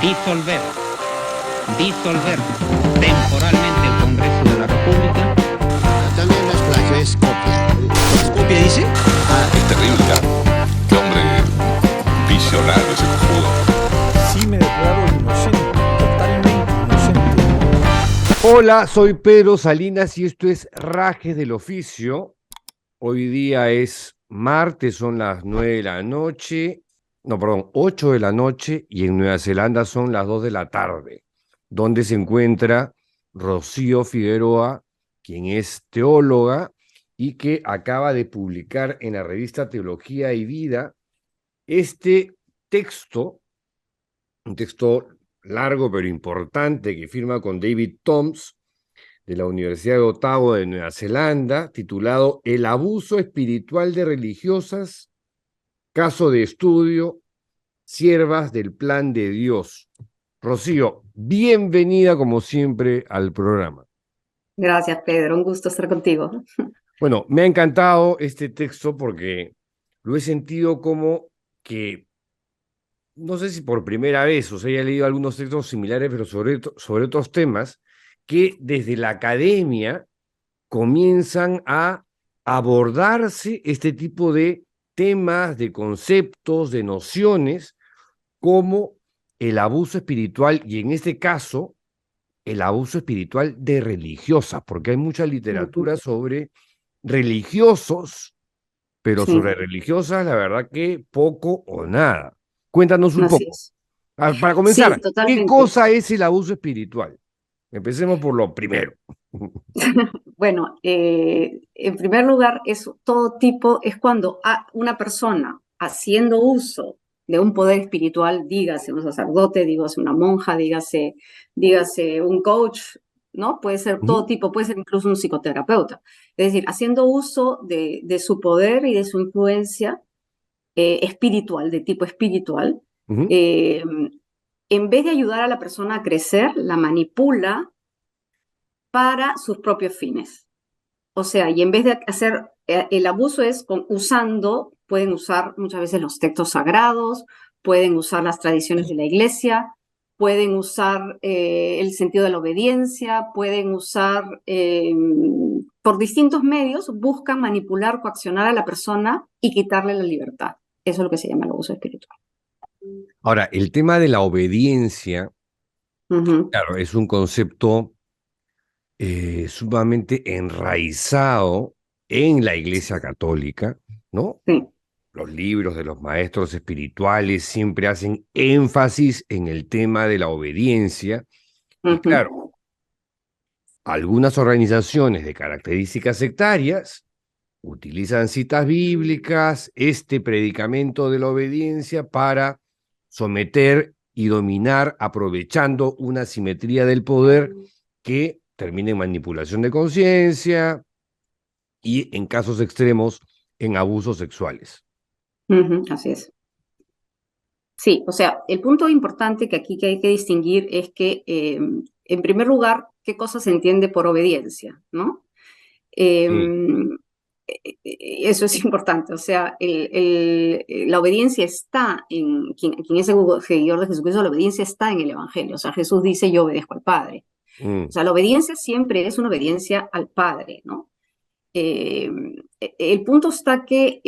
disolver, disolver temporalmente el Congreso de la República. También no es plagio, es copia. ¿Es copia, dice? Es terrible, ¿ah? Qué hombre visionario ese cojudo. Sí me declaro inocente, totalmente inocente. Hola, soy Pedro Salinas y esto es Rajes del Oficio. Hoy día es martes, son las 9 de la noche, no, perdón, 8 de la noche y en Nueva Zelanda son las 2 de la tarde, donde se encuentra Rocío Figueroa, quien es teóloga y que acaba de publicar en la revista Teología y Vida este texto, un texto largo pero importante que firma con David Toms de la Universidad de Otago de Nueva Zelanda, titulado El abuso espiritual de religiosas, caso de estudio, siervas del plan de Dios. Rocío, bienvenida como siempre al programa. Gracias, Pedro. Un gusto estar contigo. Bueno, me ha encantado este texto porque lo he sentido como que, no sé si por primera vez, o sea, ya he leído algunos textos similares, pero sobre otros temas, que desde la academia comienzan a abordarse este tipo de temas, de conceptos, de nociones, como el abuso espiritual, y en este caso, el abuso espiritual de religiosas, porque hay mucha literatura sobre religiosos, pero Sí, sobre religiosas, la verdad que poco o nada. Cuéntanos un así poco. es. Para Sí, comenzar, ¿qué totalmente. cosa es el abuso espiritual? Empecemos por lo primero. Bueno, en primer lugar, es todo tipo, es cuando una persona haciendo uso de un poder espiritual, dígase un sacerdote, dígase una monja, dígase un coach, ¿no? Puede ser todo Ujú, tipo, puede ser incluso un psicoterapeuta. Es decir, haciendo uso de su poder y de su influencia espiritual, de tipo espiritual, ujú. eh, en vez de ayudar a la persona a crecer, la manipula para sus propios fines. O sea, y en vez de hacer el abuso es pueden usar muchas veces los textos sagrados, pueden usar las tradiciones de la iglesia, pueden usar el sentido de la obediencia, pueden usar, por distintos medios, buscan manipular, coaccionar a la persona y quitarle la libertad. Eso es lo que se llama el abuso espiritual. Ahora, el tema de la obediencia, Ujú. claro, es un concepto sumamente enraizado en la Iglesia Católica, ¿no? Sí. Los libros de los maestros espirituales siempre hacen énfasis en el tema de la obediencia. Y Ujú. claro, algunas organizaciones de características sectarias utilizan citas bíblicas, este predicamento de la obediencia para someter y dominar, aprovechando una simetría del poder que termina en manipulación de conciencia y, en casos extremos, en abusos sexuales. Ujú, así es. Sí, o sea, el punto importante que aquí que hay que distinguir es que, en primer lugar, qué cosa se entiende por obediencia, ¿no? Sí. Eso es importante, o sea, la obediencia está quien es seguidor de Jesucristo, la obediencia está en el Evangelio, o sea, Jesús dice, yo obedezco al Padre. O Mm. sea, la obediencia siempre es una obediencia al Padre, ¿no? Eh, el punto está que,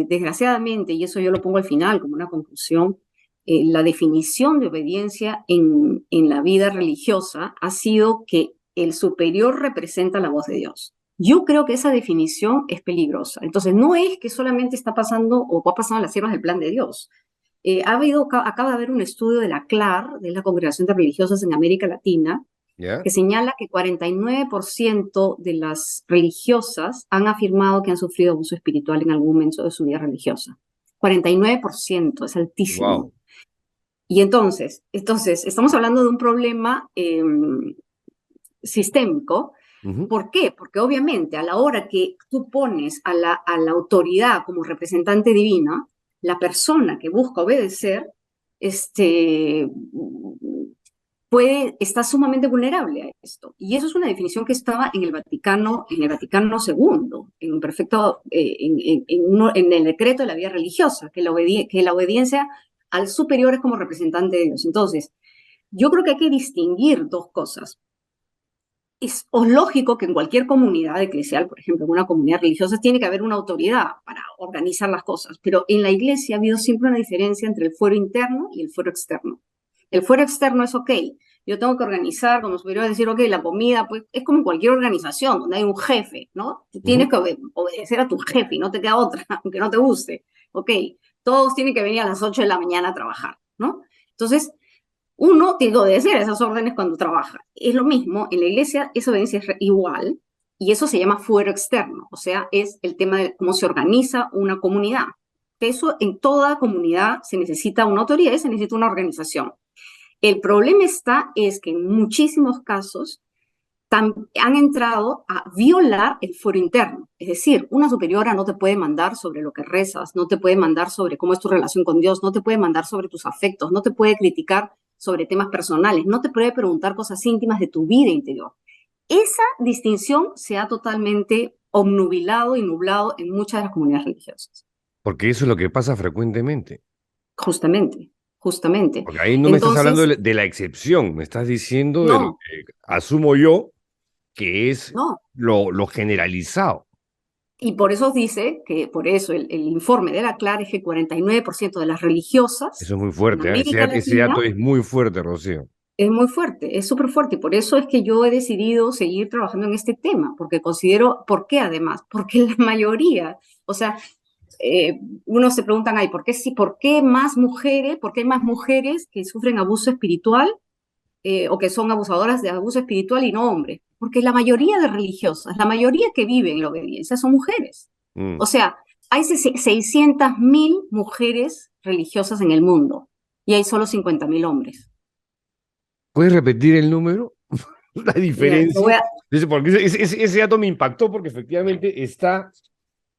desgraciadamente, y eso yo lo pongo al final como una conclusión, la definición de obediencia en la vida religiosa ha sido que el superior representa la voz de Dios. Yo creo que esa definición es peligrosa. Entonces, no es que solamente está pasando o va pasando a las siervas del plan de Dios. Acaba de haber un estudio de la CLAR, de la Congregación de Religiosas en América Latina, ¿Ya? que señala que 49% de las religiosas han afirmado que han sufrido abuso espiritual en algún momento de su vida religiosa. 49% es altísimo. Wow. Y entonces estamos hablando de un problema sistémico. Ujú. ¿Por qué? Porque obviamente a la hora que tú pones a la autoridad como representante divina, la persona que busca obedecer, este, está sumamente vulnerable a esto. Y eso es una definición que estaba en el Vaticano II, en un perfecto, en el decreto de la vida religiosa, que la obediencia al superior es como representante de Dios. Entonces, yo creo que hay que distinguir dos cosas. Es lógico que en cualquier comunidad eclesial, por ejemplo, en una comunidad religiosa, tiene que haber una autoridad para organizar las cosas, pero en la iglesia ha habido siempre una diferencia entre el fuero interno y el fuero externo. El fuero externo es, ok, yo tengo que organizar, como superior, decir, ok, la comida, pues es como en cualquier organización, donde hay un jefe, ¿no? Tú tienes que obedecer a tu jefe y no te queda otra, aunque no te guste. Ok, todos tienen que venir a las 8 de la mañana a trabajar, ¿no? Entonces, uno tiene que obedecer a esas órdenes cuando trabaja. Es lo mismo, en la iglesia esa obediencia es igual, y eso se llama fuero externo, o sea, es el tema de cómo se organiza una comunidad. Eso en toda comunidad se necesita una autoridad y se necesita una organización. El problema es que en muchísimos casos han entrado a violar el fuero interno. Es decir, una superiora no te puede mandar sobre lo que rezas, no te puede mandar sobre cómo es tu relación con Dios, no te puede mandar sobre tus afectos, no te puede criticar sobre temas personales, no te puede preguntar cosas íntimas de tu vida interior. Esa distinción se ha totalmente obnubilado y nublado en muchas de las comunidades religiosas. Porque eso es lo que pasa frecuentemente. Justamente. Porque ahí no me estás hablando de la excepción, me estás diciendo de lo que asumo yo que es lo generalizado. Y por eso dice que, por eso el informe de la CLAR es que 49% de las religiosas. Eso es muy fuerte, ese dato es muy fuerte, Rocío. Es muy fuerte, es súper fuerte. Y por eso es que yo he decidido seguir trabajando en este tema, porque considero, ¿por qué además? Porque la mayoría, o sea, unos se preguntan, ay, ¿por qué más mujeres? ¿Por qué hay más mujeres que sufren abuso espiritual o que son abusadoras de abuso espiritual y no hombres? Porque la mayoría de religiosas, la mayoría que viven en la obediencia son mujeres. O sea, hay 600.000 mujeres religiosas en el mundo y hay solo 50.000 hombres. ¿Puedes repetir el número? La diferencia. Porque ese dato me impactó porque efectivamente está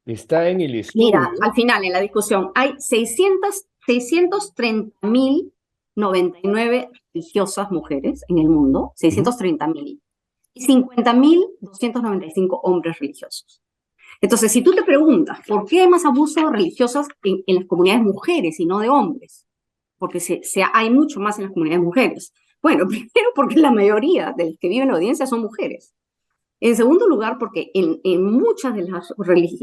en el estudio. Mira, al final, en la discusión, hay 630.099 religiosas mujeres en el mundo, 630.000, y 50.295 hombres religiosos. Entonces, si tú te preguntas, ¿por qué hay más abusos religiosos en las comunidades mujeres y no de hombres? Porque hay mucho más en las comunidades mujeres. Bueno, primero porque la mayoría de las que viven en la audiencia son mujeres. En segundo lugar, porque en muchas de las órdenes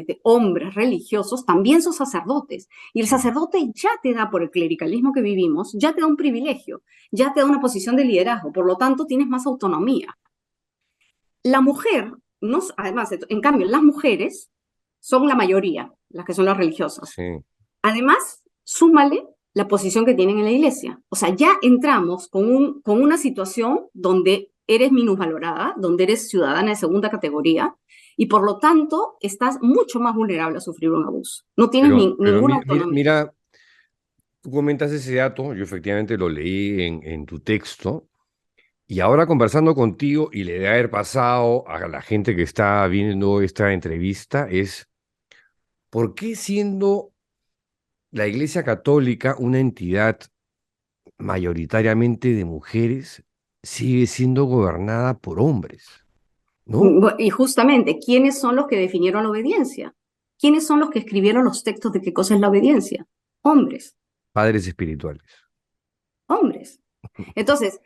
de hombres religiosos también son sacerdotes. Y el sacerdote ya te da, por el clericalismo que vivimos, ya te da un privilegio, ya te da una posición de liderazgo. Por lo tanto, tienes más autonomía. La mujer, además, en cambio, las mujeres son la mayoría, las que son las religiosas. Sí. Además, súmale la posición que tienen en la iglesia. O sea, ya entramos con una situación donde eres minusvalorada, donde eres ciudadana de segunda categoría, y por lo tanto estás mucho más vulnerable a sufrir un abuso. No tienes ninguna autonomía. Mira, tú comentas ese dato, yo efectivamente lo leí en tu texto, y ahora conversando contigo, y le debe haber pasado a la gente que está viendo esta entrevista, es ¿por qué siendo la Iglesia Católica una entidad mayoritariamente de mujeres sigue siendo gobernada por hombres, ¿no? Y justamente, ¿quiénes son los que definieron la obediencia? ¿Quiénes son los que escribieron los textos de qué cosa es la obediencia? Hombres. Padres espirituales. Hombres. Entonces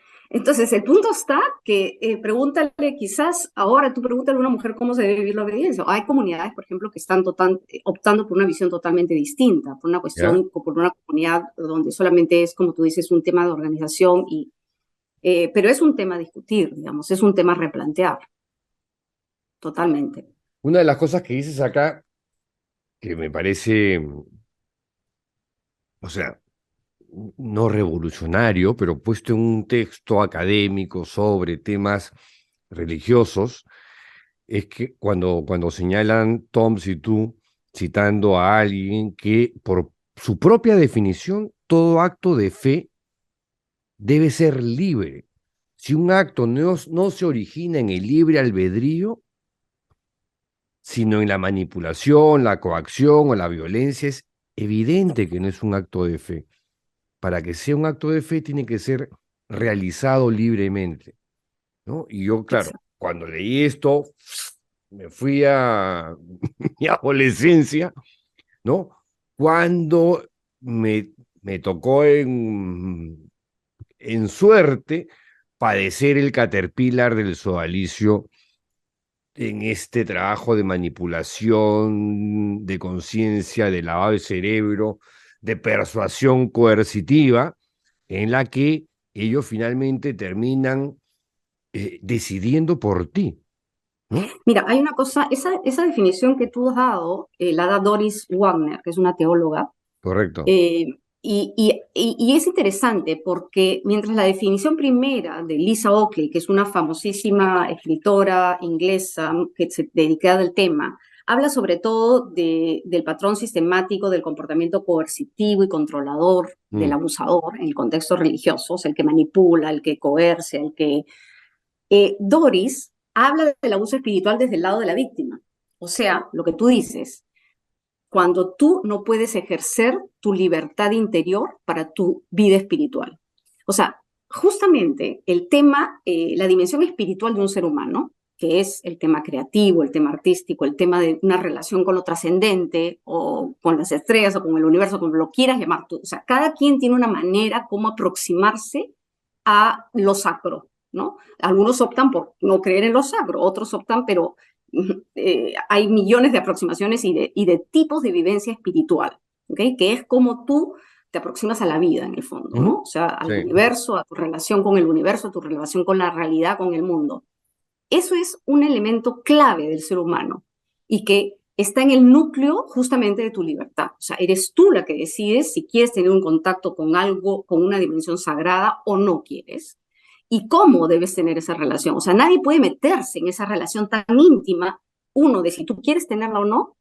el punto está que pregúntale, quizás ahora tú pregúntale a una mujer cómo se debe vivir la obediencia. Hay comunidades, por ejemplo, que están optando por una visión totalmente distinta, por una cuestión, por una comunidad donde solamente es, como tú dices, un tema de organización, pero es un tema a discutir, digamos, es un tema a replantear. Totalmente. Una de las cosas que dices acá, que me parece, o sea, no revolucionario, pero puesto en un texto académico sobre temas religiosos, es que cuando señalan Toms y tú, citando a alguien que por su propia definición, todo acto de fe debe ser libre. Si un acto no se origina en el libre albedrío, sino en la manipulación, la coacción o la violencia, es evidente que no es un acto de fe. Para que sea un acto de fe tiene que ser realizado libremente, ¿no? Y yo, claro, cuando leí esto, me fui a mi adolescencia, ¿no? Cuando me tocó en en suerte, padecer el caterpillar del sodalicio en este trabajo de manipulación, de conciencia, de lavado de cerebro, de persuasión coercitiva, en la que ellos finalmente terminan decidiendo por ti, ¿no? Mira, hay una cosa, esa definición que tú has dado, la da Doris Wagner, que es una teóloga, Correcto. y es interesante porque mientras la definición primera de Lisa Oakley, que es una famosísima escritora inglesa que se dedicada al tema, habla sobre todo del patrón sistemático del comportamiento coercitivo y controlador del abusador en el contexto religioso, o sea, el que manipula, el que coerce, el que... Doris habla del abuso espiritual desde el lado de la víctima, o sea, lo que tú dices, cuando tú no puedes ejercer tu libertad interior para tu vida espiritual. O sea, justamente el tema, la dimensión espiritual de un ser humano, que es el tema creativo, el tema artístico, el tema de una relación con lo trascendente o con las estrellas o con el universo, como lo quieras llamar tú. O sea, cada quien tiene una manera como aproximarse a lo sacro, ¿no? Algunos optan por no creer en lo sacro, otros optan, pero hay millones de aproximaciones y de tipos de vivencia espiritual, ¿okay? Que es como tú te aproximas a la vida en el fondo, ¿no? O sea, al universo, a tu relación con el universo, a tu relación con la realidad, con el mundo. Eso es un elemento clave del ser humano y que está en el núcleo justamente de tu libertad. O sea, eres tú la que decides si quieres tener un contacto con algo, con una dimensión sagrada o no quieres. Y cómo debes tener esa relación. O sea, nadie puede meterse en esa relación tan íntima, uno, de si tú quieres tenerla o no,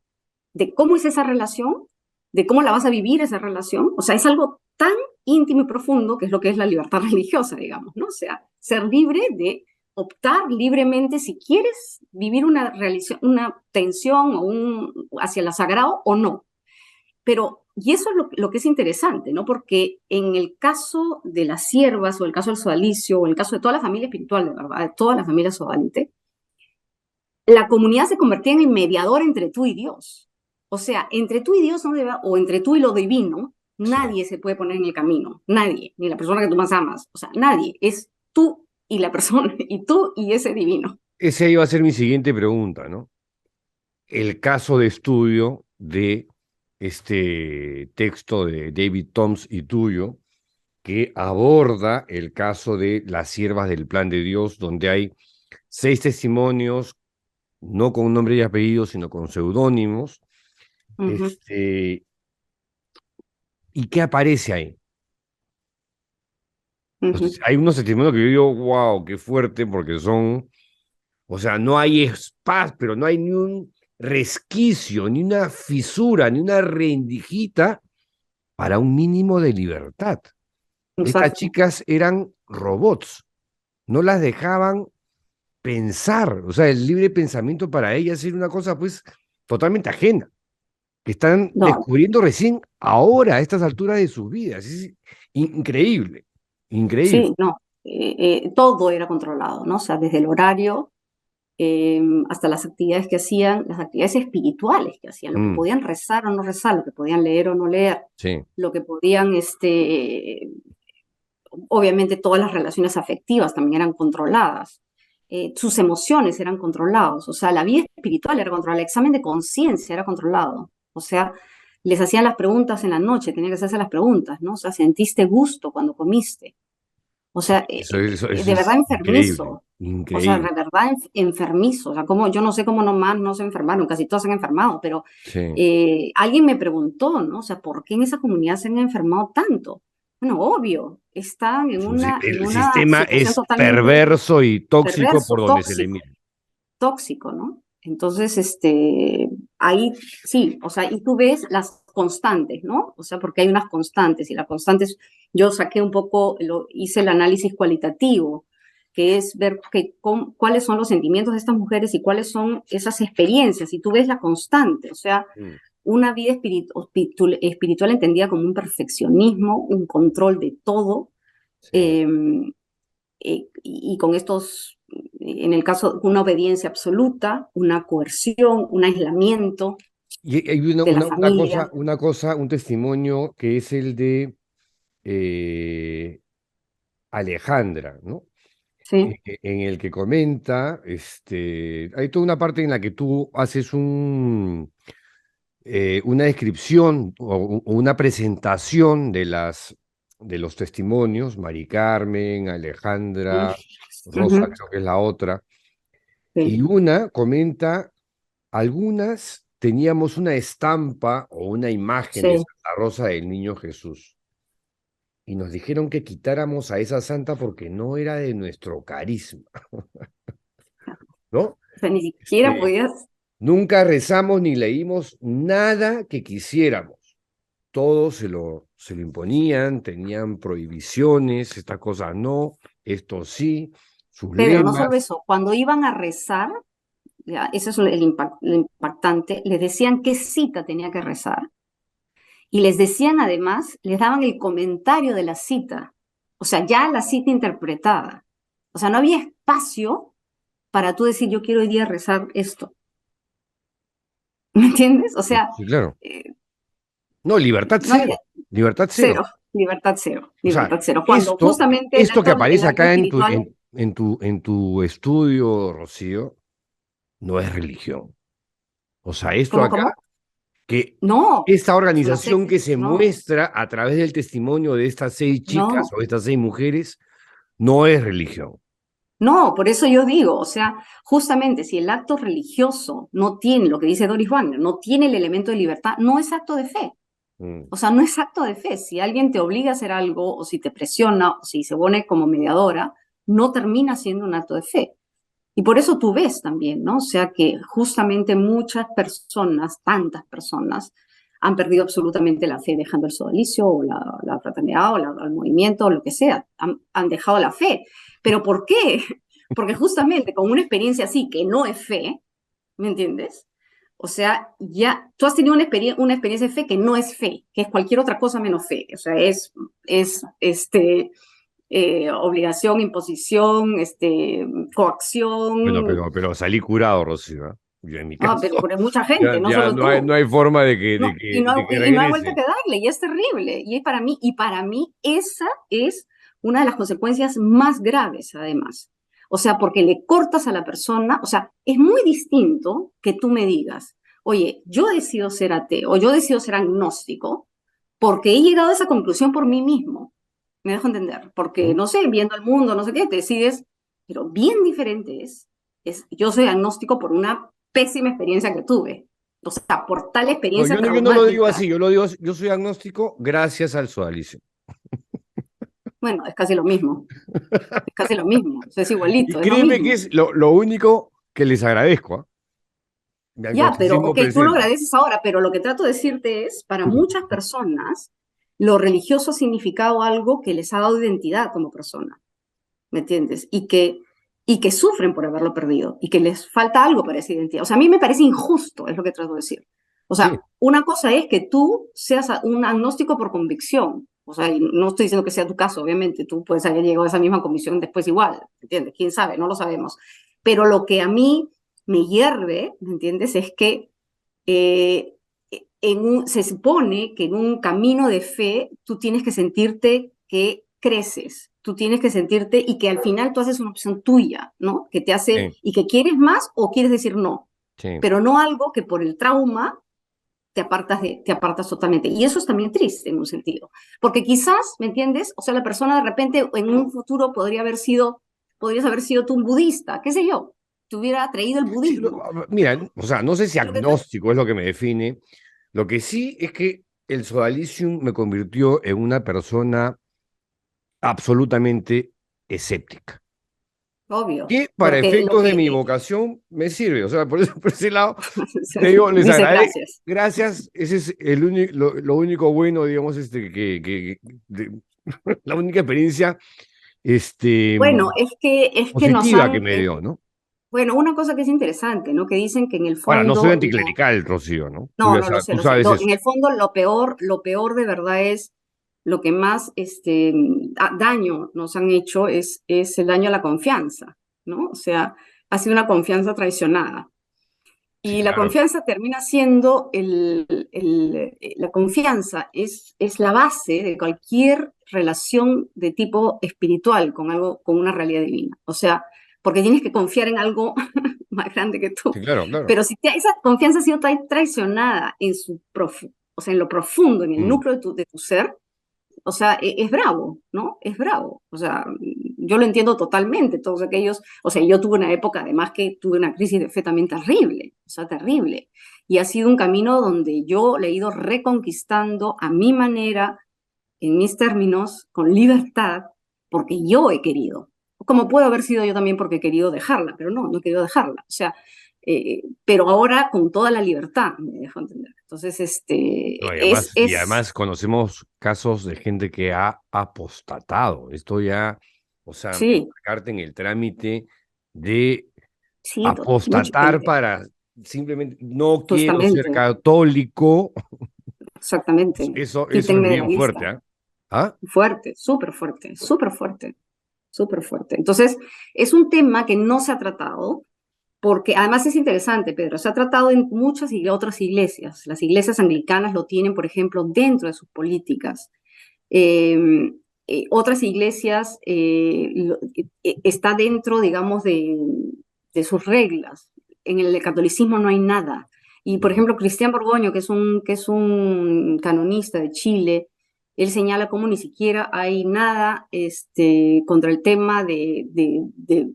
de cómo es esa relación, de cómo la vas a vivir esa relación. O sea, es algo tan íntimo y profundo que es lo que es la libertad religiosa, digamos, ¿no? O sea, ser libre de optar libremente si quieres vivir una tensión o hacia lo sagrado o no. Pero, y eso es lo que es interesante, ¿no? Porque en el caso de las siervas o el caso del sodalicio o en el caso de toda la familia espiritual, de verdad, de toda la familia sodalite, la comunidad se convertía en el mediador entre tú y Dios. O sea, entre tú y Dios o entre tú y lo divino, nadie se puede poner en el camino. Nadie, ni la persona que tú más amas. O sea, nadie. Es tú y la persona, y tú y ese divino. Esa iba a ser mi siguiente pregunta, ¿no? El caso de estudio de este texto de David Toms y tuyo, que aborda el caso de las siervas del plan de Dios, donde hay 6 testimonios, no con nombre y apellido, sino con seudónimos. ¿Y qué aparece ahí? Entonces, hay unos testimonios que yo digo, wow, qué fuerte, porque son, o sea, no hay espacio, pero no hay ni un resquicio, ni una fisura, ni una rendijita para un mínimo de libertad. Exacto. Estas chicas eran robots, no las dejaban pensar, o sea, el libre pensamiento para ellas era una cosa pues totalmente ajena, que están descubriendo recién ahora, a estas alturas de sus vidas. Es increíble, increíble. Sí, no, todo era controlado, ¿no? O sea, desde el horario hasta las actividades que hacían, las actividades espirituales que hacían, lo que podían rezar o no rezar, lo que podían leer o no leer, lo que podían, obviamente todas las relaciones afectivas también eran controladas, sus emociones eran controladas, o sea, la vida espiritual era controlada, el examen de conciencia era controlado, o sea, les hacían las preguntas en la noche, tenían que hacerse las preguntas, ¿no? O sea, ¿sentiste gusto cuando comiste? O sea, Eso de verdad enfermizo. Increíble. O sea, de verdad enfermizo. O sea, yo no sé cómo nomás no se enfermaron, casi todos se han enfermado, pero alguien me preguntó, ¿no? O sea, ¿por qué en esa comunidad se han enfermado tanto? Bueno, obvio, están en una sistema es perverso y tóxico por donde se le mira. Tóxico, ¿no? Entonces, ahí sí, o sea, y tú ves las constantes, ¿no? O sea, porque hay unas constantes, y las constantes, yo saqué un poco, hice el análisis cualitativo, que es ver cuáles son los sentimientos de estas mujeres y cuáles son esas experiencias, y tú ves la constante, o sea, una vida espiritual entendida como un perfeccionismo, un control de todo, y con estos, en el caso, una obediencia absoluta, una coerción, un aislamiento. Y hay un testimonio que es el de Alejandra, ¿no? Sí, En el que comenta, hay toda una parte en la que tú haces una descripción o una presentación de los testimonios, Mari Carmen, sí, Alejandra, Rosa, ujú, creo que es la otra, y sí, una comenta, algunas teníamos una estampa o una imagen de sí. Santa Rosa del Niño Jesús, y nos dijeron que quitáramos a esa santa porque no era de nuestro carisma, ¿no? O sea, ni siquiera Este, podías, Nunca rezamos ni leímos nada que quisiéramos. Todo se lo imponían, tenían prohibiciones, esta cosa no, esto sí, sus Pedro, no solo lemas. eso, cuando iban a rezar, ya, eso es lo impactante, les decían qué cita tenía que rezar y les decían además, les daban el comentario de la cita, o sea, ya la cita interpretada. O sea, no había espacio para tú decir, yo quiero hoy día rezar esto. ¿Me entiendes? O sea, Sí, claro. eh, No, libertad no había cero, libertad cero. cero, libertad cero, O sea, libertad cero. Cuando justamente esto que el aparece acto acá espiritual, en tu estudio, Rocío, no es religión. O sea, esto ¿cómo, acá, cómo? que No, esta es una organización secta, que se no, muestra a través del testimonio de estas 6 chicas no. o estas 6 mujeres, no es religión. No, por eso yo digo, o sea, justamente si el acto religioso no tiene, lo que dice Doris Wagner, no tiene el elemento de libertad, no es acto de fe. Mm. O sea, no es acto de fe. Si alguien te obliga a hacer algo, o si te presiona, o si se pone como mediadora, no termina siendo un acto de fe. Y por eso tú ves también, ¿no? O sea, que justamente muchas personas, tantas personas, han perdido absolutamente la fe dejando el sodalicio o la fraternidad o el movimiento o lo que sea. Han dejado la fe. ¿Pero por qué? Porque justamente con una experiencia así, que no es fe, ¿me entiendes? O sea, ya tú has tenido una experiencia de fe que no es fe, que es cualquier otra cosa menos fe. O sea, es obligación, imposición, Bueno, coacción. pero salí curado, Rocío, ¿eh? Yo en mi Ah, caso, pero mucha gente, ya, no ya solo tú. no hay forma No, de que y no hay vuelta regrese. que darle, y es terrible. Y para mí esa es una de las consecuencias más graves, además. O sea, porque le cortas a la persona, o sea, es muy distinto que tú me digas, oye, yo decido ser ateo, o yo decido ser agnóstico, porque he llegado a esa conclusión por mí mismo. Me dejo entender, porque, ¿Mm? no sé, viendo el mundo, no sé qué, te decides, pero bien diferente yo soy agnóstico por una pésima experiencia que tuve. O sea, por tal No, experiencia yo no lo digo traumática. así, yo lo digo, yo soy agnóstico gracias al sodalicio. Bueno, es casi lo mismo, es casi lo mismo, o sea, es Y igualito, es lo créeme que mismo. es lo único que les agradezco, ¿ah? Mi Ya, pero, agnosticismo ok, tú lo presente. agradeces ahora, pero lo que trato de decirte es, para muchas personas, lo religioso ha significado algo que les ha dado identidad como persona, ¿me entiendes? Y que sufren por haberlo perdido, y que les falta algo para esa identidad. O sea, a mí me parece injusto, es lo que trato de decir. O Sí, sea, una cosa es que tú seas un agnóstico por convicción. O sea, y no estoy diciendo que sea tu caso, obviamente, tú puedes haber llegado a esa misma convicción después igual, ¿entiendes? ¿Quién sabe? No lo sabemos. Pero lo que a mí me hierve, ¿me entiendes? Es que eh, se supone que en un camino de fe tú tienes que sentirte que creces, tú tienes que sentirte y que al final tú haces una opción tuya, ¿no? Que te hace sí, y que quieres más o quieres decir no, sí. pero no algo que por el trauma te apartas totalmente. Y eso es también triste en un sentido, porque quizás, ¿me entiendes? O sea, la persona de repente en un futuro podrías haber sido tú un budista, qué sé yo, te hubiera traído el Sí, budismo. mira, o sea, no sé si Lo que agnóstico es lo que me define. Lo que sí es que el sodalicium me convirtió en una persona absolutamente escéptica. obvio, Que para porque lo efectos de que mi vocación me sirve. O sea, por eso, por ese lado, te digo, les dice agradezco. gracias. Gracias, ese es lo único bueno, digamos, la única experiencia Bueno, es que nos positiva que han, me dio, ¿no? bueno, una cosa que es interesante, ¿no? Que dicen que en el Ahora, no soy fondo, anticlerical, Rocío, ¿no? no, no, Tú lo sé, sabes eso. en el fondo lo peor de verdad es, lo que más daño nos han hecho es el daño a la confianza, ¿no? O sea, ha sido una confianza traicionada. Sí, Y la claro. confianza termina siendo la confianza es la base de cualquier relación de tipo espiritual con algo, con una realidad divina. O sea, porque tienes que confiar en algo más grande que tú. Sí, claro, claro. Pero si esa confianza ha sido traicionada en o sea, en lo profundo, en el núcleo de tu ser, o sea, es bravo, ¿no? Es bravo. O sea, yo lo entiendo totalmente, todos aquellos, o sea, yo tuve una época, además que tuve una crisis de fe también terrible, o sea, terrible. Y ha sido un camino donde yo le he ido reconquistando a mi manera, en mis términos, con libertad, porque yo he querido. Como puedo haber sido yo también porque he querido dejarla, pero no he querido dejarla. O sea, pero ahora con toda la libertad, me dejo entender. Entonces, No, y además conocemos casos de gente que ha apostatado. Esto ya, o sea, sí, embarcarte en el trámite de sí, mucha apostatar gente, para simplemente no quiero ser justamente, católico. exactamente. Eso es Quítenme de la bien fuerte, lista. ¿ah? ¿Ah? Fuerte, súper fuerte, súper fuerte, súper fuerte. Entonces, es un tema que no se ha tratado, porque además es interesante, Pedro, se ha tratado en muchas otras iglesias. Las iglesias anglicanas lo tienen, por ejemplo, dentro de sus políticas. Otras iglesias está dentro, digamos, de sus reglas. En el catolicismo no hay nada. Y, por ejemplo, Cristian Borgoño, que es un canonista de Chile, él señala cómo ni siquiera hay nada contra el tema de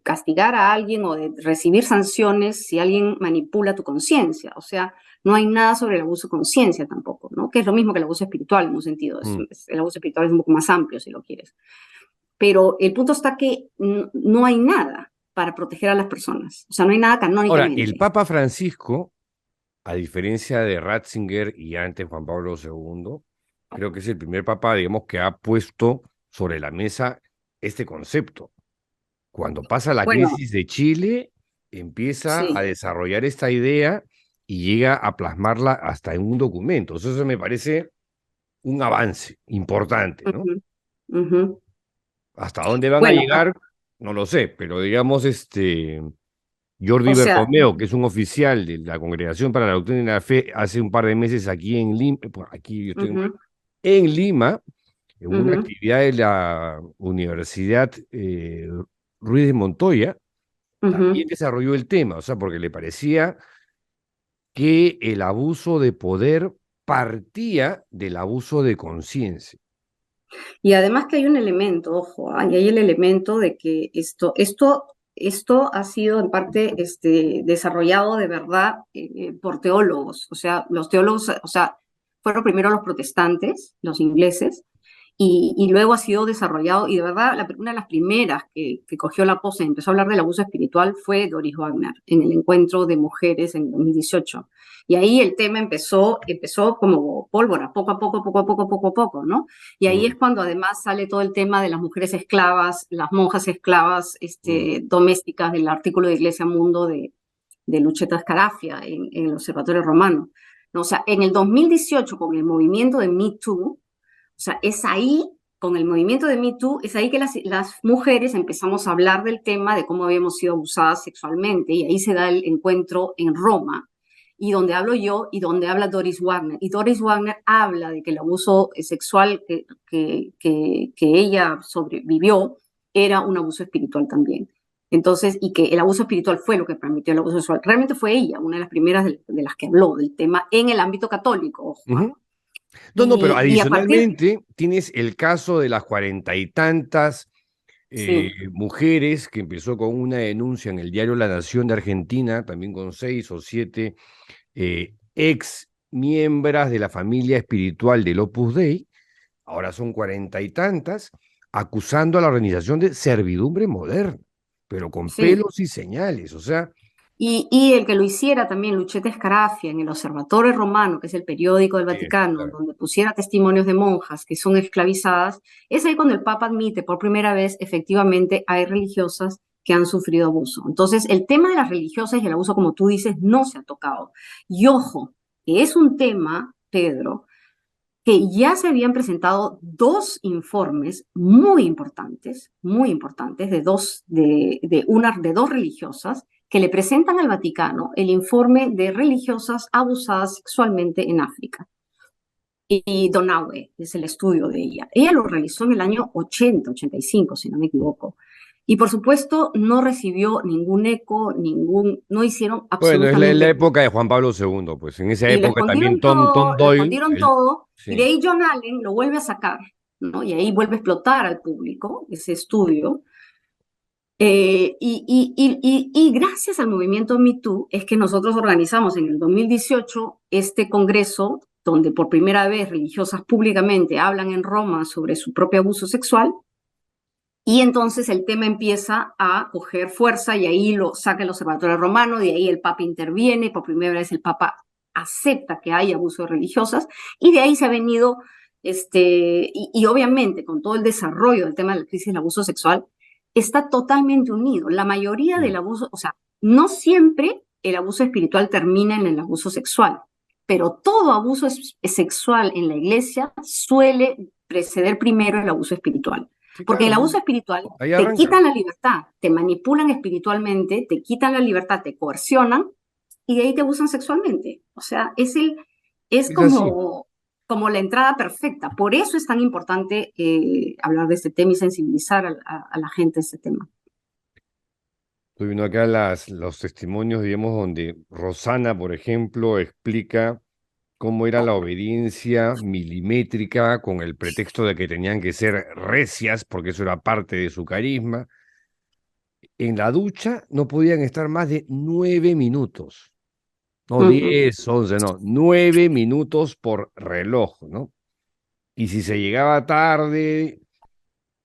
castigar a alguien o de recibir sanciones si alguien manipula tu conciencia. O sea, no hay nada sobre el abuso de conciencia tampoco, ¿no? Que es lo mismo que el abuso espiritual en un sentido. El abuso espiritual es un poco más amplio, si lo quieres. Pero el punto está que no hay nada para proteger a las personas. O sea, no hay nada Ahora, canónicamente. el Papa Francisco, a diferencia de Ratzinger y antes Juan Pablo II, creo que es el primer papa, digamos, que ha puesto sobre la mesa este concepto. Cuando pasa la Bueno, crisis de Chile, empieza sí. a desarrollar esta idea y llega a plasmarla hasta en un documento. Eso me parece un avance importante, ¿no? ¿Hasta dónde van a Bueno, llegar? No lo sé, pero digamos, Jordi o sea, Bertomeu, que es un oficial de la Congregación para la Doctrina de la Fe, hace un par de meses aquí en Lima, aquí yo estoy en Lima, en una actividad de la Universidad Ruiz de Montoya, también desarrolló el tema, o sea, porque le parecía que el abuso de poder partía del abuso de conciencia. y además que hay un elemento, ojo, hay el elemento de que esto ha sido en parte desarrollado de verdad por teólogos. O sea, los teólogos, o sea, fueron primero los protestantes, los ingleses, y luego ha sido desarrollado, y de verdad una de las primeras que cogió la posta y empezó a hablar del abuso espiritual fue Doris Wagner, en el encuentro de mujeres en 2018. Y ahí el tema empezó como pólvora, poco a poco, ¿no? Y ahí es cuando además sale todo el tema de las mujeres esclavas, las monjas esclavas domésticas del artículo de Iglesia Mundo de Lucetta Scarafia en el Observatorio Romano. ¿No? O sea, en el 2018, con el movimiento de Me Too, o sea, es ahí, con el movimiento de Me Too, es ahí que las mujeres empezamos a hablar del tema de cómo habíamos sido abusadas sexualmente, y ahí se da el encuentro en Roma, y donde hablo yo y donde habla Doris Wagner. Y Doris Wagner habla de que el abuso sexual que ella sobrevivió era un abuso espiritual también. Entonces, y que el abuso espiritual fue lo que permitió el abuso sexual. Realmente fue ella, una de las primeras de las que habló del tema en el ámbito católico, ojo. No, pero Y a partir, adicionalmente tienes el caso de las 40 y tantas sí, mujeres que empezó con una denuncia en el diario La Nación de Argentina, también con 6 o 7 ex miembros de la familia espiritual del Opus Dei, ahora son 40 y tantas, acusando a la organización de servidumbre moderna, pero con sí. pelos y señales, o sea, Y el que lo hiciera también, Lucetta Scarafia, en el Observatorio Romano, que es el periódico del Vaticano, claro. donde pusiera testimonios de monjas que son esclavizadas, es ahí cuando el Papa admite por primera vez, efectivamente, hay religiosas que han sufrido abuso. Entonces, el tema de las religiosas y el abuso, como tú dices, no se ha tocado. Y ojo, que es un tema, Pedro, que ya se habían presentado dos informes muy importantes de dos religiosas que le presentan al Vaticano el informe de religiosas abusadas sexualmente en África. y Donaue es el estudio de ella. Ella lo realizó en el año 80, 85, si no me equivoco. Y por supuesto no recibió ningún eco, no hicieron Bueno, es la absolutamente nada. época de Juan Pablo II, pues en esa Y le época también escondieron Tom todo, le Doyle, escondieron todo, y de sí, ahí John Allen lo vuelve a sacar, ¿no? Y ahí vuelve a explotar al público ese estudio. Y gracias al movimiento Me Too es que nosotros organizamos en el 2018 este congreso donde por primera vez religiosas públicamente hablan en Roma sobre su propio abuso sexual y entonces el tema empieza a coger fuerza y ahí lo saca el Observatorio Romano, de ahí el Papa interviene, por primera vez el Papa acepta que hay abusos religiosas y de ahí se ha venido, y obviamente con todo el desarrollo del tema de la crisis del abuso sexual, está totalmente unido. La mayoría del abuso, o sea, no siempre el abuso espiritual termina en el abuso sexual, pero todo abuso sexual en la iglesia suele preceder primero el abuso espiritual. sí, Porque el claro, abuso espiritual ahí te arranca. quitan la libertad, te manipulan espiritualmente, te quitan la libertad, te coercionan y de ahí te abusan sexualmente. O sea, es Es así. como la entrada perfecta. Por eso es tan importante hablar de este tema y sensibilizar a la gente de este tema. Estoy viendo acá los testimonios, digamos, donde Rosana, por ejemplo, explica cómo era la obediencia milimétrica con el pretexto de que tenían que ser recias, porque eso era parte de su carisma. En la ducha no podían estar más de 9 minutos, no Ujú. 10, 11, no, 9 minutos por reloj, ¿no? Y si se llegaba tarde,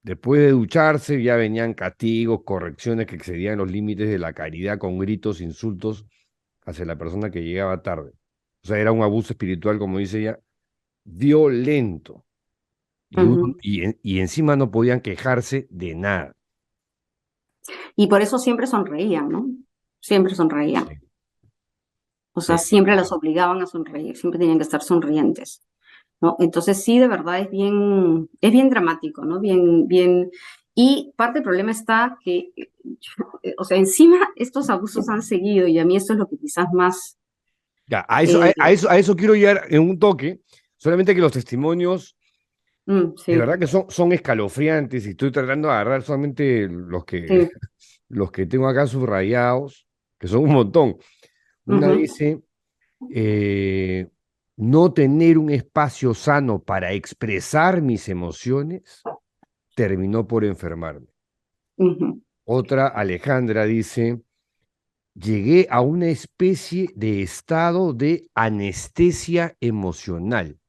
después de ducharse, ya venían castigos, correcciones que excedían los límites de la caridad con gritos, insultos hacia la persona que llegaba tarde. O sea, era un abuso espiritual, como dice ella, violento. Ujú. Y encima no podían quejarse de nada. Y por eso siempre sonreían, ¿no? Siempre sonreían. Sí, O sea, sí. siempre las obligaban a sonreír, siempre tenían que estar sonrientes, ¿no? Entonces sí, de verdad es bien dramático, ¿no? Bien. Y parte del problema está que, o sea, encima estos abusos han seguido y a mí esto es lo que quizás más... Ya, eh, a eso quiero llegar en un toque, solamente que los testimonios, de sí, verdad que son escalofriantes y estoy tratando de agarrar solamente sí. los que tengo acá subrayados, que son un montón. Una Ujú, dice, eh, no tener un espacio sano para expresar mis emociones terminó por enfermarme. ujú. Otra, Alejandra, dice, llegué a una especie de estado de anestesia emocional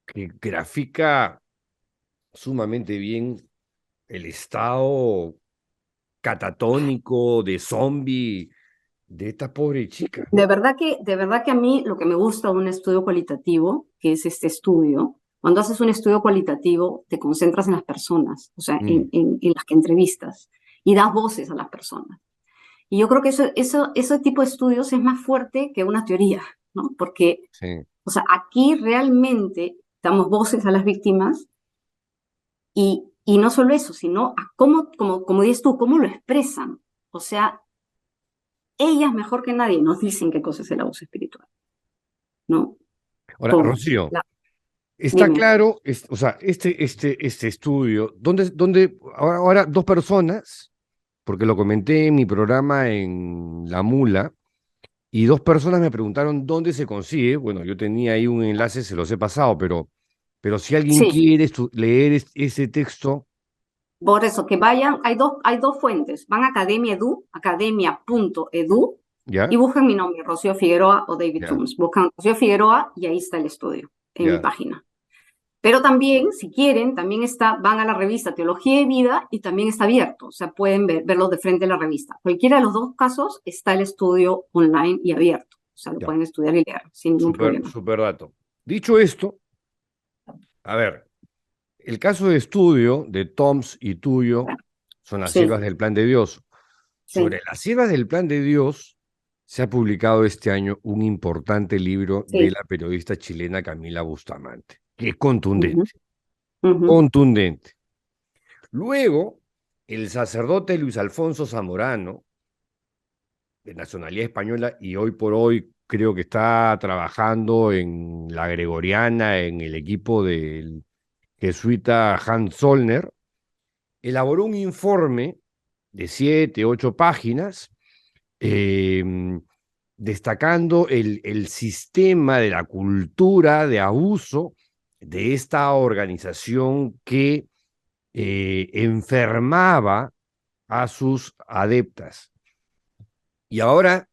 que grafica sumamente bien el estado catatónico de zombie de esta pobre chica, ¿no? De verdad que a mí lo que me gusta de un estudio cualitativo, que es este estudio, cuando haces un estudio cualitativo, te concentras en las personas, o sea, Mm, en las que entrevistas y das voces a las personas. Y yo creo que ese tipo de estudios es más fuerte que una teoría, ¿no? Porque, sí. o sea, aquí realmente damos voces a las víctimas y no solo eso, sino a como dices tú, cómo lo expresan. O sea, ellas mejor que nadie nos dicen qué cosa es el abuso espiritual, ¿no? Ahora, Con Rocío, la, está dime. claro, o sea, este estudio, donde ahora dos personas, porque lo comenté en mi programa en La Mula, y dos personas me preguntaron dónde se consigue. Bueno, yo tenía ahí un enlace, se los he pasado, pero si alguien Sí, quiere leer ese texto, por eso que vayan, hay dos fuentes, van a academia.edu y ¿ya? buscan mi nombre, Rocío Figueroa o David Ya, Toombs. Buscan Rocío Figueroa y ahí está el estudio, en mi ya, página. Pero también, si quieren, también van a la revista Teología y Vida y también está abierto. O sea, pueden verlos de frente a la revista. Cualquiera de los dos casos está el estudio online y abierto. O sea, lo ya. pueden estudiar y leer sin ningún Super, problema. super dato. Dicho esto, a ver, el caso de estudio de Toms y tuyo son las Sí, siervas del plan de Dios. sí, Sobre las siervas del plan de Dios se ha publicado este año un importante libro de sí. la periodista chilena Camila Bustamante, que es Ujú, contundente, ujú. contundente. Luego, el sacerdote Luis Alfonso Zamorano, de nacionalidad española y hoy por hoy creo que está trabajando en la Gregoriana, en el equipo del jesuita Hans Zollner, elaboró un informe de 7, 8 páginas, eh, destacando el sistema de la cultura de abuso de esta organización que enfermaba a sus adeptas. Y ahora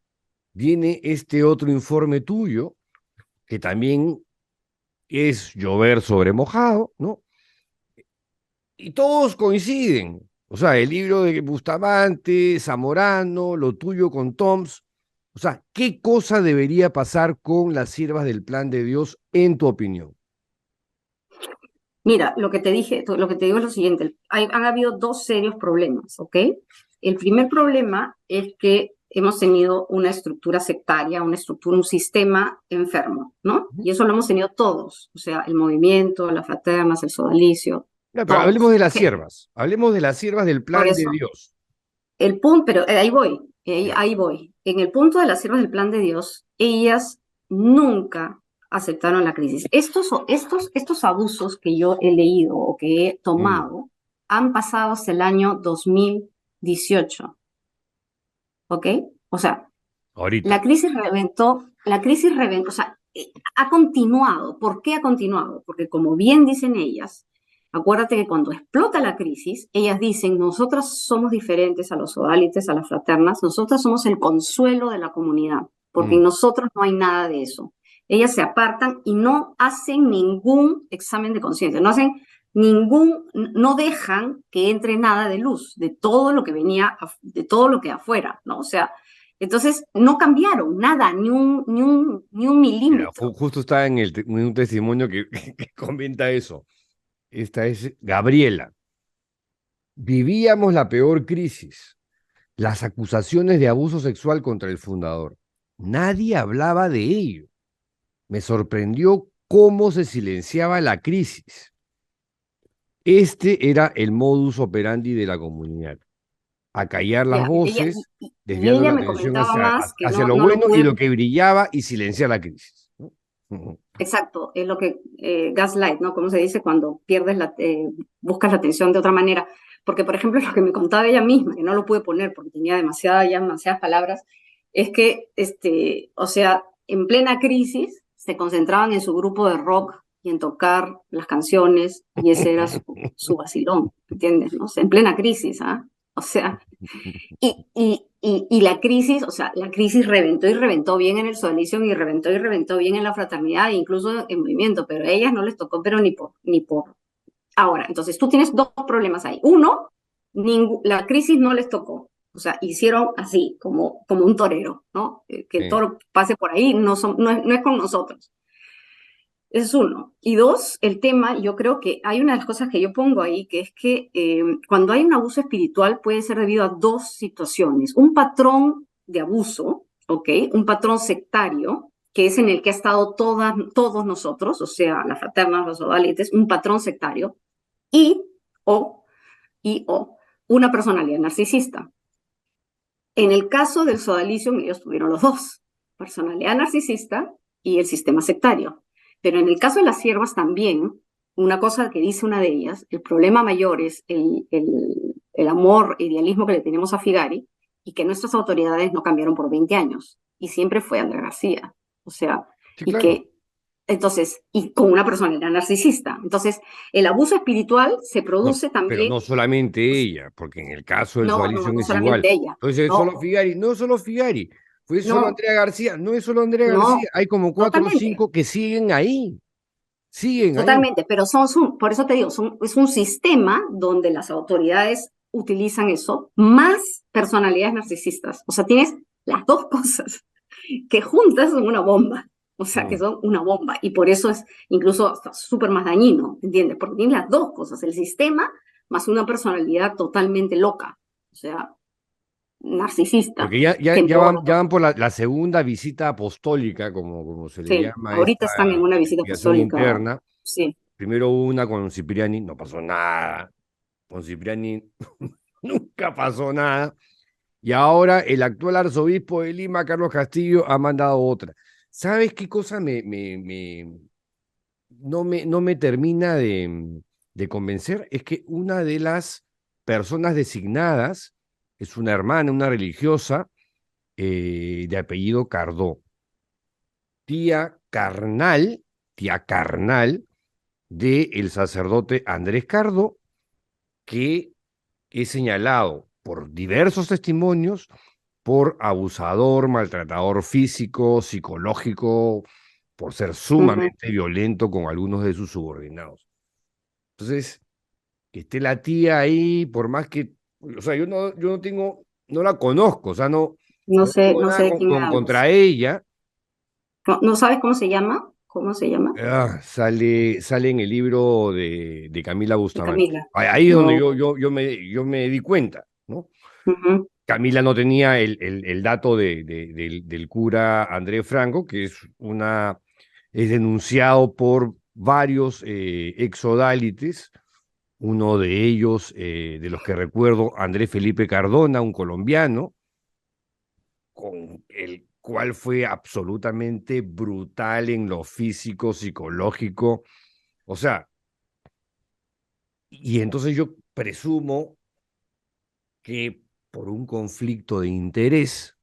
viene este otro informe tuyo, que también es llover sobre mojado, ¿no? Y todos coinciden. O sea, el libro de Bustamante, Zamorano, lo tuyo con Toms. O sea, ¿qué cosa debería pasar con las siervas del plan de Dios, en tu opinión? Mira, lo que te dije, lo que te digo es lo siguiente, han habido dos serios problemas, ¿ok? El primer problema es que hemos tenido una estructura sectaria, una estructura, un sistema enfermo, ¿no? Y eso lo hemos tenido todos, o sea, el movimiento, las fraternas, el sodalicio, Ya, pero todos, hablemos de las siervas del por plan de eso. Dios. El punto, pero ahí voy, Ya. ahí voy. En el punto de las siervas del plan de Dios, ellas nunca aceptaron la crisis. Estos abusos que yo he leído o que he tomado han pasado hasta el año 2018, ¿ok? O sea, Ahorita. la crisis reventó, o sea, ha continuado. ¿Por qué ha continuado? Porque como bien dicen ellas, acuérdate que cuando explota la crisis, ellas dicen, nosotras somos diferentes a los sodalites, a las fraternas, nosotras somos el consuelo de la comunidad, porque en nosotros no hay nada de eso. Ellas se apartan y no hacen ningún examen de conciencia, no dejan que entre nada de luz, de todo lo que venía, de todo lo que afuera, ¿no? O sea, entonces no cambiaron nada, ni un Mira, milímetro. justo está en un testimonio que comenta eso. Esta es Gabriela. Vivíamos la peor crisis, las acusaciones de abuso sexual contra el fundador. Nadie hablaba de ello. Me sorprendió cómo se silenciaba la crisis. Este era el modus operandi de la comunidad: acallar las Ya, voces, y desviando ella la me atención comentaba más que hacia lo no lo bueno y pude. lo que brillaba, y silenciar la crisis, ¿no? Exacto, es lo que gaslight, ¿no? Como se dice cuando buscas la atención de otra manera. Porque, por ejemplo, lo que me contaba ella misma, que no lo pude poner porque tenía demasiadas palabras, es que, o sea, en plena crisis se concentraban en su grupo de rock y en tocar las canciones, y ese era su vacilón, ¿entiendes? ¿No? O sea, en plena crisis, ¿ah? O sea, y la crisis, o sea, la crisis reventó y reventó bien en el Sodalicio y reventó bien en la fraternidad, e incluso en movimiento, pero a ellas no les tocó, pero ni por. Ahora, entonces tú tienes dos problemas ahí. Uno, la crisis no les tocó. O sea, hicieron así, como un torero, ¿no? Que el Sí. toro pase por ahí, no es con nosotros. Ese es uno. Y dos, el tema, yo creo que hay una de las cosas que yo pongo ahí, que es que cuando hay un abuso espiritual puede ser debido a dos situaciones. Un patrón de abuso, ¿ok? Un patrón sectario, que es en el que ha estado todos nosotros, o sea, las fraternas, los sodalites, un patrón sectario, y o una personalidad narcisista. En el caso del sodalicio, ellos tuvieron los dos, personalidad narcisista y el sistema sectario. Pero en el caso de las siervas también, una cosa que dice una de ellas, el problema mayor es el amor, idealismo que le tenemos a Figari, y que nuestras autoridades no cambiaron por 20 años, y siempre fue Andrea García. O sea, Sí, y claro. que, entonces, y con una personalidad narcisista. Entonces, el abuso espiritual se No, produce pero también, no solamente ella, porque en el caso del no Sodalicio es igual. solamente ella, Entonces, es solo no, Figari, no es solo Figari, fue solo no, Andrea García, no es solo Andrea García, no, hay como 4 o totalmente. 5 que siguen ahí, siguen ahí. Totalmente, pero por eso te digo, es un sistema donde las autoridades utilizan eso, más personalidades narcisistas. O sea, tienes las dos cosas que juntas son una bomba. O sea, que son una bomba. Y por eso es incluso súper más dañino, ¿entiendes? Porque tienes las dos cosas, el sistema más una personalidad totalmente loca. O sea, narcisista. Porque ya, Que ya van por la segunda visita apostólica, como se le sí, llama a ahorita esta están en una visita investigación apostólica. interna. Sí. Primero una con Cipriani, no pasó nada. Con Cipriani nunca pasó nada. Y ahora el actual arzobispo de Lima, Carlos Castillo, ha mandado otra. ¿Sabes qué cosa no me termina de convencer? Es que una de las personas designadas es una hermana, una religiosa, de apellido Cardó, tía carnal del sacerdote Andrés Cardó, que es señalado por diversos testimonios por abusador, maltratador físico, psicológico, por ser Ujú. sumamente violento con algunos de sus subordinados. Entonces, que esté la tía ahí, por más que, o sea, yo no tengo, no la conozco, o sea, No no sé, tengo no sé nada de quién me contra hablas. ella. No, ¿no sabes cómo se llama? ¿Cómo se llama? Sale en el libro de Camila De Bustamante. Camila. Ahí es donde No. yo me di cuenta, ¿no? Ujú, Camila no tenía el dato del cura Andrés Franco, que es denunciado por varios exodálites, uno de ellos, de los que recuerdo, Andrés Felipe Cardona, un colombiano, con el cual fue absolutamente brutal en lo físico, psicológico. O sea, y entonces yo presumo que por un conflicto de interés,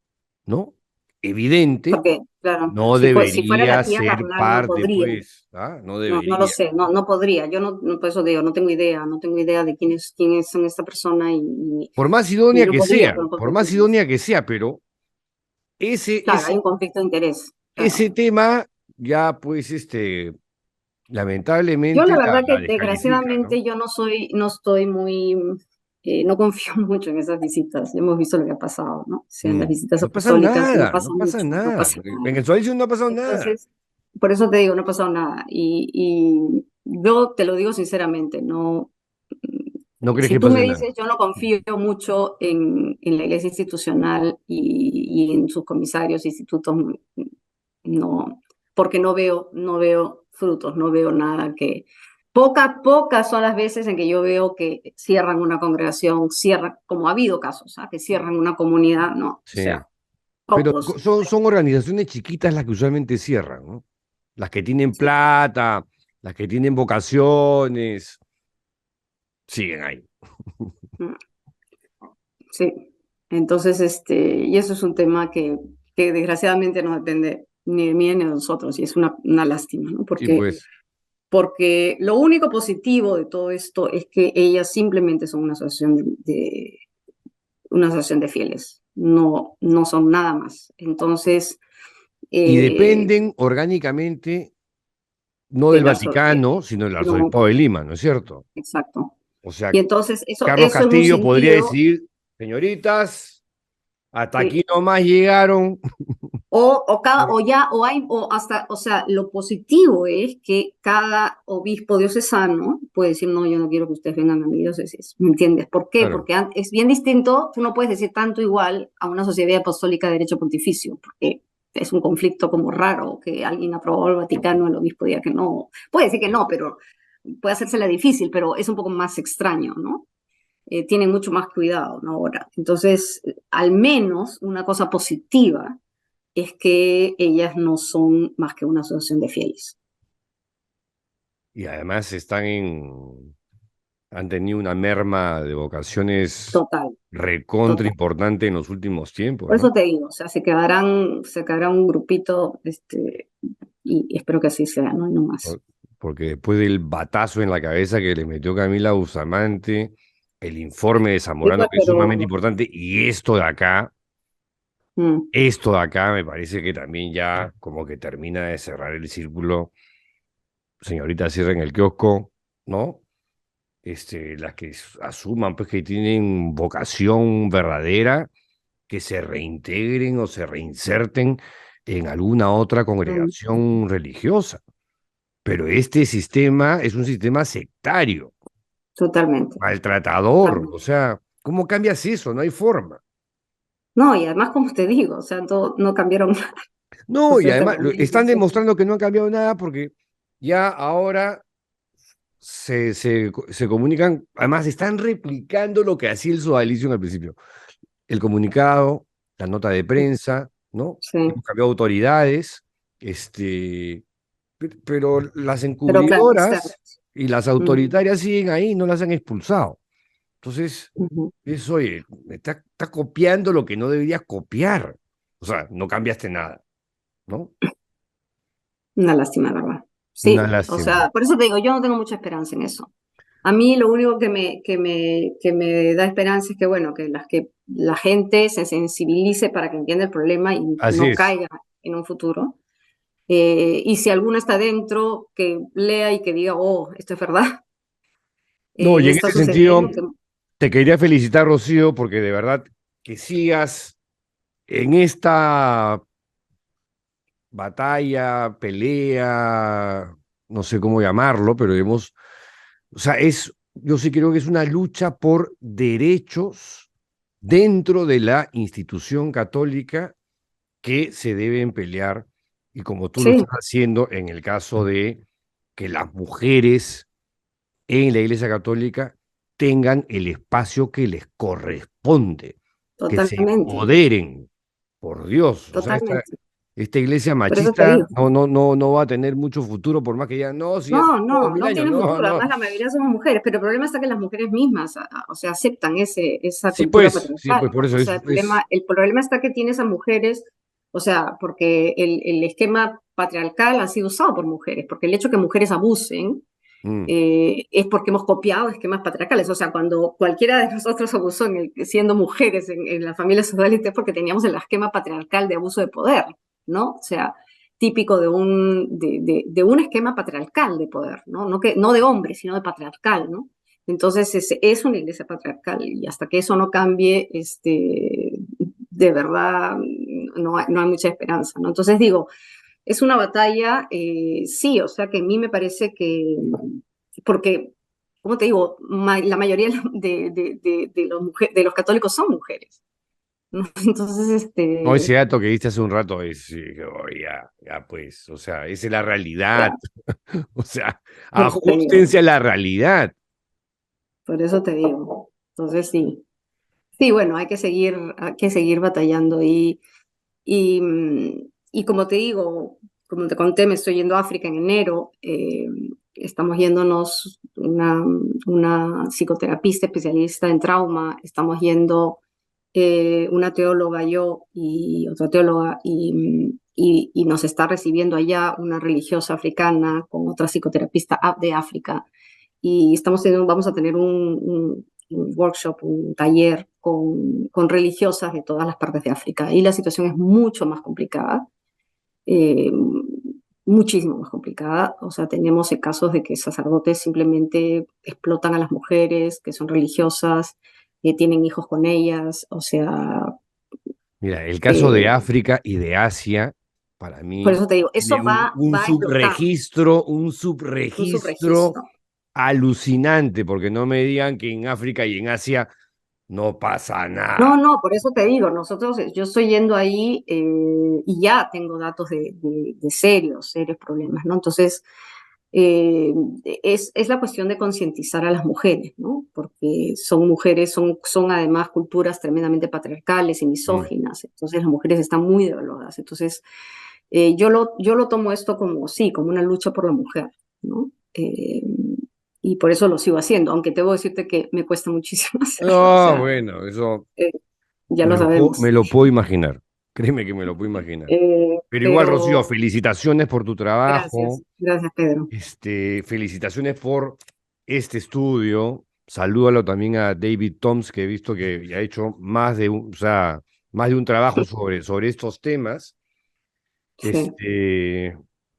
¿no? Evidente, porque, claro, no si fuera la debería tía ser carnal, no parte, podría. pues, ¿ah? No No, no lo debería. sé, no, no podría. Yo por eso digo, no tengo idea de quiénes son esta persona y no podría por un Por conflicto de más interés. idónea que sea, pero ese, Claro, hay un conflicto de interés, ese claro. tema ya, pues, Yo la lamentablemente verdad la que descalifica, ¿no? desgraciadamente yo no estoy muy, no confío mucho en esas visitas. Ya hemos visto lo que ha pasado, ¿no? O sea, en las visitas No pasa apostólicas no nada, pasa no pasa mucho, no nada. pasa En nada. el Solsticio no ha pasado nada. Entonces, por eso te digo, no ha pasado nada. Y yo te lo digo sinceramente, no. No crees Si que tú me pase nada. dices, yo no confío mucho en la iglesia institucional y en sus comisarios, institutos, no, porque no veo frutos, no veo nada que... Pocas son las veces en que yo veo que cierran una congregación, cierran, como ha habido casos, ¿ah? Que cierran una comunidad, no, o Sí. sea, Pero pocos. son organizaciones chiquitas las que usualmente cierran, ¿no? Las que tienen Sí. plata, las que tienen vocaciones, siguen ahí. Mm. Sí, entonces, y eso es un tema que desgraciadamente no depende ni de mí ni de nosotros, y es una lástima, ¿no? Sí, pues. Porque lo único positivo de todo esto es que ellas simplemente son una asociación de fieles, no son nada más. Entonces, Y eh, dependen orgánicamente no del del arzo- eh, Vaticano, sino del no, Arzobispado de Lima, ¿no es cierto? exacto. O sea, Y entonces, Carlos eso en un Castillo podría sentido, decir, señoritas, hasta aquí sí. nomás llegaron. O ya, o hay, o hasta, o sea, lo positivo es que cada obispo diocesano puede decir, no, yo no quiero que ustedes vengan a mi diócesis, ¿me entiendes? ¿Por qué? Claro, Porque es bien distinto, tú no puedes decir tanto igual a una sociedad apostólica de derecho pontificio, porque es un conflicto como raro, que alguien aprobó el Vaticano, el obispo diga que no, puede decir que no, pero puede hacérsela difícil, pero es un poco más extraño, ¿no? Tienen mucho más cuidado, ¿no? Ahora, entonces, al menos una cosa positiva es que ellas no son más que una asociación de fieles. y además han tenido una merma de vocaciones Total, recontra total. importante en los últimos tiempos, Por eso ¿no? te digo, o sea, se quedarán un grupito, y espero que así sea, ¿no? Y no más. Por- Porque después del batazo en la cabeza que le metió Camila Bustamante, el informe de Sí, Zamorano, pues, que es sumamente pero importante, y mm, esto de acá me parece que también ya como que termina de cerrar el círculo. Señorita, cierren el kiosco, ¿no? Las que asuman pues que tienen vocación verdadera, que se reintegren o se reinserten en alguna otra mm, congregación religiosa. Pero este sistema es un sistema sectario, totalmente, maltratador. O totalmente. sea, ¿cómo cambias eso? No hay forma. No, y además, como te digo, o sea, no cambiaron nada, o No, y sea, hasta el además momento, o están sea, demostrando que no han cambiado nada porque ya ahora se comunican, además están replicando lo que hacía el sodalicio al principio. el comunicado, la nota de prensa, ¿no? Sí, Hemos cambiado autoridades, pero las pero claro, encubridoras y las ujú, autoritarias siguen ahí, no las han expulsado. Entonces, ujú. eso, oye, está copiando lo que no deberías copiar. O sea, no cambiaste nada, ¿no? Una lástima, la verdad. Una Sí, o lástima. sea, por eso te digo, yo no tengo mucha esperanza en eso. A mí lo único que me da esperanza es que, bueno, que la gente se sensibilice para que entienda el problema y Así no es. caiga en un futuro. Y si alguno está dentro, que lea y que diga, oh, esto es verdad, No, y en está ese sentido, sucediendo. Que, te quería felicitar, Rocío, porque de verdad que sigas en esta batalla, pelea, no sé cómo llamarlo, pero o sea, yo sí creo que es una lucha por derechos dentro de la institución católica que se deben pelear, y como tú lo sí, estás haciendo en el caso de que las mujeres en la Iglesia Católica tengan el espacio que les corresponde, que se totalmente, empoderen, por Dios. O sea, totalmente. esta iglesia Por eso te machista digo. no va a tener mucho futuro, por más que ya no, si ya No, tengo no, 1000 años, tiene no, futuro. no. Además, la mayoría somos mujeres, pero el problema está que las mujeres mismas, o sea, aceptan esa cultura Sí, pues patriarcal, por ¿no? eso O sea, el problema está que tienes a mujeres, o sea, porque el esquema patriarcal ha sido usado por mujeres, porque el hecho que mujeres abusen mm, es porque hemos copiado esquemas patriarcales. O sea, cuando cualquiera de nosotros abusó siendo mujeres en la familia socialista es porque teníamos el esquema patriarcal de abuso de poder, ¿no? O sea, típico de un esquema patriarcal de poder, ¿no? No de hombre, sino de patriarcal, ¿no? Entonces es una iglesia patriarcal y hasta que eso no cambie, de verdad no hay mucha esperanza, ¿no? Entonces digo, es una batalla, sí, o sea que a mí me parece que, porque, como te digo, la mayoría de los católicos son mujeres, ¿no? Entonces, no, ese dato que diste hace un rato es, oh, ya pues, o sea, esa es la realidad. ya, O sea, por eso te digo, ajustense a la realidad. por eso te digo. Entonces, sí. Sí, bueno, hay que seguir batallando y como te digo, como te conté, me estoy yendo a África en enero. Estamos yéndonos una psicoterapista especialista en trauma. Estamos yendo una teóloga, yo y otra teóloga, y nos está recibiendo allá una religiosa africana con otra psicoterapista de África. Y vamos a tener un workshop, un taller con religiosas de todas las partes de África. Y la situación es mucho más complicada, eh, muchísimo más complicada. O sea, tenemos casos de que sacerdotes simplemente explotan a las mujeres que son religiosas, tienen hijos con ellas. O sea, Mira, el caso de eh, África y de Asia, para por mí, eso te digo, tiene eso va a explotar, un un subregistro subregistro. alucinante, porque no me digan que en África y en Asia no pasa No, nada. no, por eso te digo, yo estoy yendo ahí y ya tengo datos de serios problemas, ¿no? Entonces, eh, es la cuestión de concientizar a las mujeres, ¿no? Porque son mujeres, son además culturas tremendamente patriarcales y Mm. misóginas, entonces las mujeres están muy devaluadas. Entonces, yo lo tomo esto como, sí, como una lucha por la mujer, ¿no? Y por eso lo sigo haciendo, aunque debo decirte que me cuesta muchísimo hacerlo, o No, sea, bueno, eso eh, ya lo sabemos. me lo puedo imaginar. Créeme que me lo puedo imaginar. Pero igual, Rocío, Pero felicitaciones por tu trabajo. gracias Pedro. Felicitaciones por este estudio. Salúdalo también a David Toms, que he visto que ya ha hecho o sea, más de un trabajo sobre estos temas. Sí.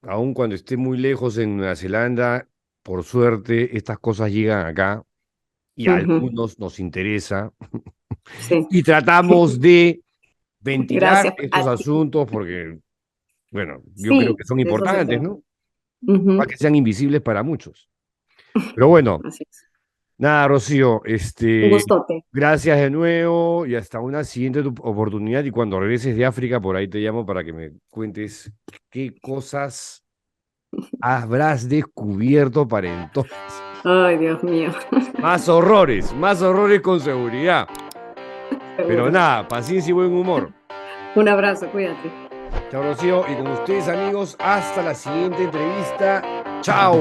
Aun cuando esté muy lejos en Nueva Zelanda, por suerte, estas cosas llegan acá y a Ujú, algunos nos interesa sí. y tratamos de ventilar Gracias estos a ti. asuntos porque, bueno, yo creo Sí, que son de eso se importantes, trata. ¿no? Para Ujú, que sean invisibles para muchos. Pero bueno, así es. nada, Rocío, Un gustote. gracias de nuevo y hasta una siguiente oportunidad. Y cuando regreses de África, por ahí te llamo para que me cuentes qué cosas habrás descubierto para entonces. Ay, Dios mío. Más horrores con seguridad. Pero nada, paciencia y buen humor. Un abrazo, cuídate. Chao, Rocío. Y con ustedes, amigos, hasta la siguiente entrevista. Chao.